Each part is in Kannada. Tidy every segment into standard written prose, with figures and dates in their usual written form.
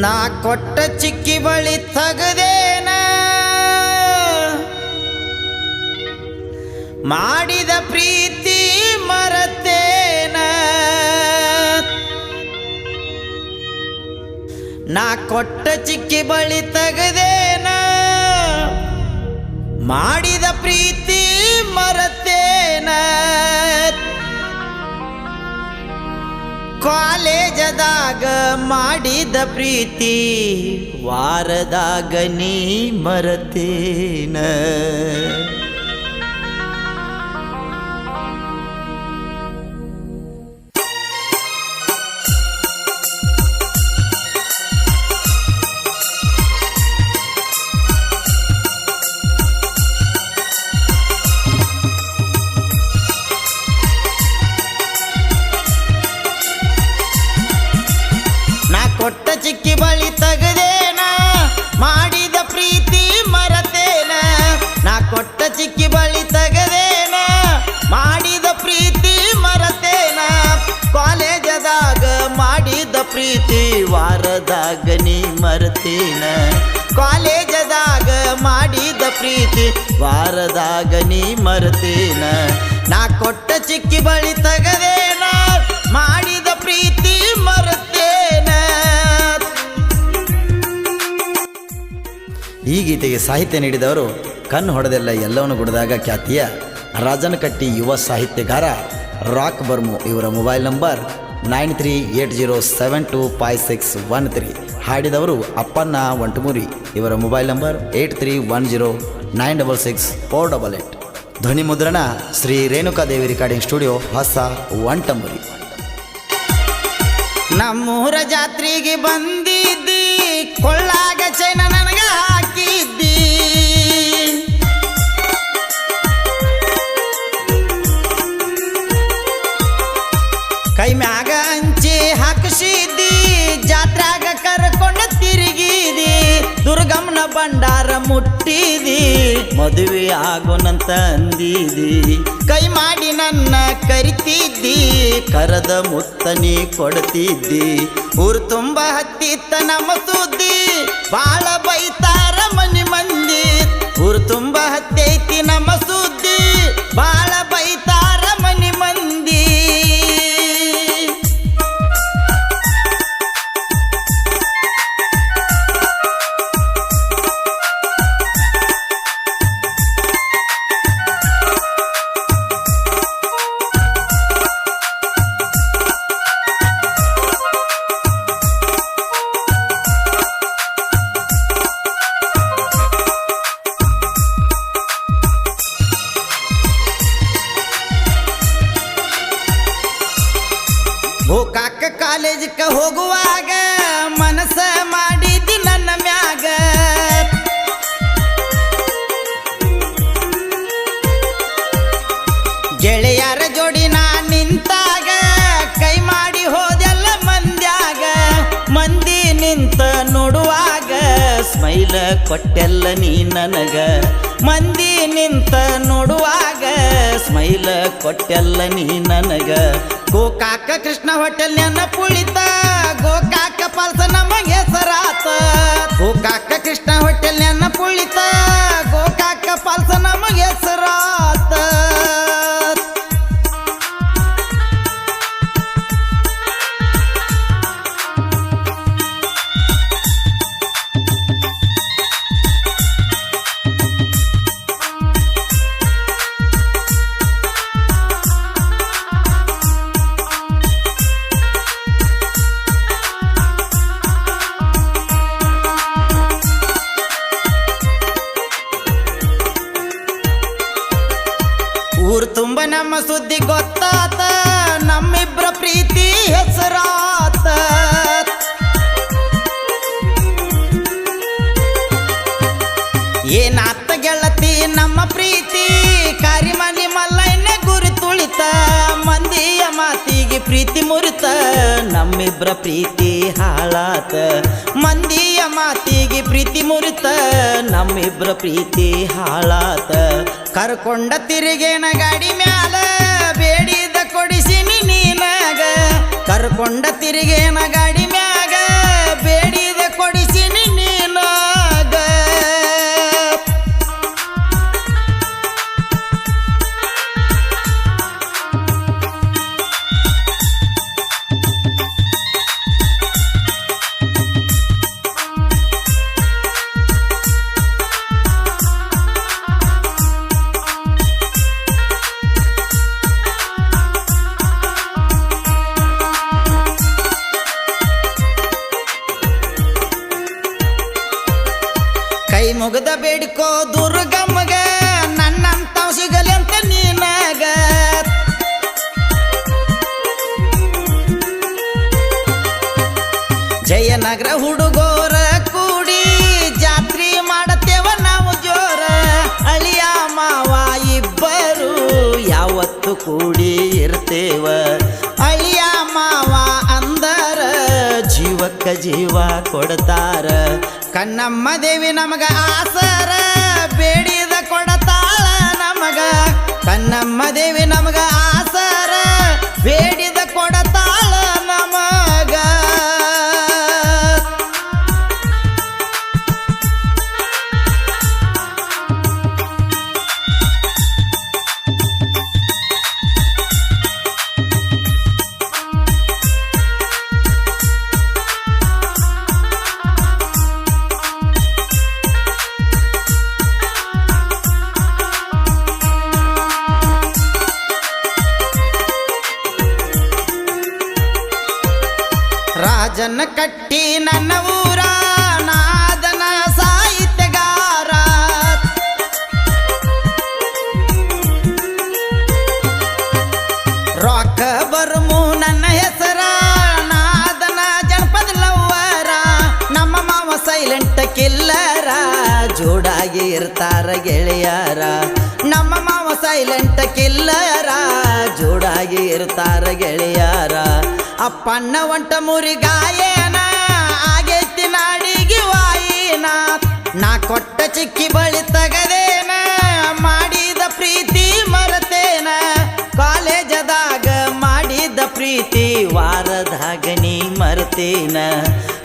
ನಾ ಕೊಟ್ಟ ಚಿಕ್ಕಿ ಬಳಿ ತಗದೇನ ಮಾಡಿದ ಪ್ರೀತಿ ಮರತೇನ ನಾ ಕೊಟ್ಟ ಚಿಕ್ಕಿ ಬಳಿ ತಗದೇನ ಮಾಡಿದ ಪ್ರೀತಿ ಮರತೇನ ಕಾಲೇಜದಾಗ ಮಾಡಿದ ಪ್ರೀತಿ ವಾರದಾಗ ನೀ ಮರತೇನ ಕೊಟ್ಟ ಚಿಕ್ಕಿ ಬಳಿ ತಗದೇನ ಮಾಡಿದ ಪ್ರೀತಿ ಮರತೇನ ನಾ ಕೊಟ್ಟ ಚಿಕ್ಕಿ ಬಳಿ ತಗದೇನ ಮಾಡಿದ ಪ್ರೀತಿ ಮರತೇನ ಕಾಲೇಜದಾಗ ಮಾಡಿದ ಪ್ರೀತಿ ವಾರದಾಗ ನೀ ಮರತೇನ ಕಾಲೇಜದಾಗ ಮಾಡಿದ ಪ್ರೀತಿ ವಾರದಾಗ ನೀ ಮರತೇನ ನಾ ಕೊಟ್ಟ ಚಿಕ್ಕಿ ಬಳಿ ತಗದೇನ ಮಾಡಿದ ಪ್ರೀತಿ ಮರತೇನ. ಈ ಗೀತೆಗೆ ಸಾಹಿತ್ಯ ನೀಡಿದವರು ಕಣ್ಣು ಹೊಡೆದೆಲ್ಲ ಎಲ್ಲವನ್ನು ಗುಡಿದಾಗ ಖ್ಯಾತಿಯ ರಾಜನಕಟ್ಟಿ ಯುವ ಸಾಹಿತ್ಯಗಾರ ರಾಕ್ ಬರ್ಮು. ಇವರ ಮೊಬೈಲ್ ನಂಬರ್ 9380725613. ಹಾಡಿದವರು ಅಪ್ಪಣ್ಣ ವಂಟಮೂರಿ. ಇವರ ಮೊಬೈಲ್ ನಂಬರ್ 8310966488. ಧ್ವನಿ ಮುದ್ರಣ ಶ್ರೀ ರೇಣುಕಾದೇವಿ ರೆಕಾರ್ಡಿಂಗ್ ಸ್ಟುಡಿಯೋ, ಹೊಸ ವಂಟಮೂರಿ. ನಮ್ಮೂರ ಜಾತ್ರೆಗೆ ಬಂದಿದ್ದಿ, ಕೊಳ್ಳಾಗ ಚೈನ ನನಗ ಹಾಕಿದ್ದಿ, ಕೈ ಮ್ಯಾಗ ಅಂಚಿ ಹಾಕಿಸಿದ್ದಿ, ಜಾತ್ರಾಗ ಕರ್ಕೊಂಡ ತಿರುಗಿದಿ, ದುರ್ಗಮ್ಮನ ಭಂಡಾರ ಮುಟ್ಟಿದಿ, ಮದುವೆ ಆಗೋನಂತ ಅಂದಿದಿ, ಕೈ ಮಾಡಿ ನನ್ನ ಕರಿತಿದ್ದಿ, ಕರದ ಮುತ್ತನಿ ಕೊಡ್ತಿದ್ದಿ, ಊರು ತುಂಬ ಹತ್ತಿತ್ತ ನಮ್ಮ ಸುದ್ದಿ, ಬಾಳ ಬೈತಾರ ಮನಿ ಮಂದಿ, ಊರು ತುಂಬ ಹತ್ತೈತಿ ನಮ್ಮ ಸುದ್ದಿ, ಬಾಳ ಬೈತಾರ ಮನಿ ಮಂದಿ. ಗೋಕಾಕ ಕಾಲೇಜಕ್ಕ ಹೋಗುವಾಗ ಮನಸ್ಸ ಮಾಡಿದ್ದಿ ನನ್ನ ಮ್ಯಾಗ, ಗೆಳೆಯರ ಜೋಡಿ ನಾ ನಿಂತಾಗ, ಕೈ ಮಾಡಿ ಹೋದೆಲ್ಲ ಮಂದ್ಯಾಗ, ಮಂದಿ ನಿಂತ ನೋಡುವಾಗ ಸ್ಮೈಲ ಕೊಟ್ಟೆಲ್ಲ ನೀ ನನಗ, ಮಂದಿ ನಿಂತ ನೋಡುವಾಗ ಸ್ಮೈಲ ಕೊಟ್ಟೆಲ್ಲ ನೀ ನನಗ. ಗೋಕಾಕ ಕೃಷ್ಣ ಹೋಟೆಲ್ ನನ್ನ ಪುಳಿತ, ಗೋಕಾಕ ಪಾಲ್ಸ ನಮಗೆ ಹೆಸರಾತ, ಗೋಕಾಕ ಕೃಷ್ಣ ಹೋಟೆಲ್ ನನ್ನ ಪುಳಿತ, ಗೋಕಾಕ ಪಾಲ್ಸ ನಮಗೆ ಹೆಸರಾತ. ಊರು ತುಂಬ ನಮ್ಮ ಸುದ್ದಿ ಗೊತ್ತಾತ, ನಮ್ಮಿಬ್ರ ಪ್ರೀತಿ ಹೆಸರಾತ, ಏನಾತ ಗೆಳತಿ ನಮ್ಮ ಪ್ರೀತಿ, ಕಾರಿಮನಿ ಮಲ್ಲಯ್ಯನ ಗುರಿ ತುಳಿತ, ಮಂದಿಯ ಮಾತಿಗೆ ಪ್ರೀತಿ ಮುರಿತ, ನಮ್ಮಿಬ್ರ ಪ್ರೀತಿ ಹಾಳಾತ, ಮಂದಿಯ ಮಾತಿಗೆ ಪ್ರೀತಿ ಮುರಿತ, ನಮ್ಮಿಬ್ರ ಪ್ರೀತಿ ಹಾಳಾತ. ಕರ್ಕೊಂಡ ತಿರುಗೇನ ಗಾಡಿ ಮ್ಯಾಲ, ಬೇಡಿದ ಕೊಡಿಸಿನಿ ನೀನಾಗ, ಕರ್ಕೊಂಡ ತಿರುಗೇನ ಗಾಡಿ ಮ್ಯಾಗ, ಬೇಡಿದ ಮುಗದ ಬೇಡಿಕೋ ದುರ್ಗಮ್ಮಗ ನನ್ನಂತ ಸಿಗಲಿ ಅಂತ ನೀನಾಗ ಜಯನಗರ ಹುಡುಗೋರ ಕೂಡಿ ಜಾತ್ರೆ ಮಾಡತ್ತೇವ ನಾವು ಜೋರ ಅಳಿಯ ಮಾವ ಇಬ್ಬರು ಯಾವತ್ತು ಕೂಡಿ ಇರ್ತೇವ ಅಳಿಯ ಮಾವ ಅಂದರ ಜೀವಕ್ಕ ಜೀವ ಕೊಡ್ತಾರ ಕನ್ನಮ್ಮ ದೇವಿ ನಮಗ ಆಸರ ಬೇಡಿದ ಕೊಡತಾಳ ನಮಗ ಕನ್ನಮ್ಮ ದೇವಿ ನಮಗ ಆಸರ ಬೇಡಿದ ಕೊಡತಾಳ ನಮಗ ರಾಜನ ಕಟ್ಟಿ ನನ್ನ ಊರ ನಾದನ ಸಾಹಿತ್ಯಗಾರ ರಾಕ್ ಬರ್ಮು ನನ್ನ ಹೆಸರ ನಾದನ ಜನಪದ ಲವ್ವರ ನಮ್ಮ ಮಾವ ಸೈಲೆಂಟ್ ಕಿಲ್ಲರ ಜೋಡಾಗಿ ಇರ್ತಾರ ಗೆಳೆಯರ ನಮ್ಮ ಮಾವ ಸೈಲೆಂಟ್ ಕಿಲ್ಲರ ಜೋಡಾಗಿ ಇರ್ತಾರ ಗೆಳೆಯರ ಅಪ್ಪಣ್ಣ ಒಂಟ ಮುರಿ ಗಾಯನ ಆಗೈತಿ ನಾಡಿಗೆ ವಾಯಿನ ನಾ ಕೊಟ್ಟ ಚಿಕ್ಕಿ ಬಳಿ ತಗದೇನ ಮಾಡಿದ ಪ್ರೀತಿ ಮರತೇನ ಕಾಲೇಜದಾಗ ಮಾಡಿದ ಪ್ರೀತಿ ವಾರದಾಗ ನೀ ಮರ್ತೇನ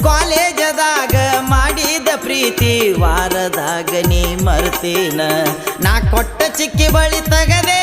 ಕಾಲೇಜದಾಗ ಮಾಡಿದ ಪ್ರೀತಿ ವಾರದಾಗ ನೀ ಮರ್ತೇನ ನಾ ಕೊಟ್ಟ ಚಿಕ್ಕಿ ಬಳಿ ತಗದೇ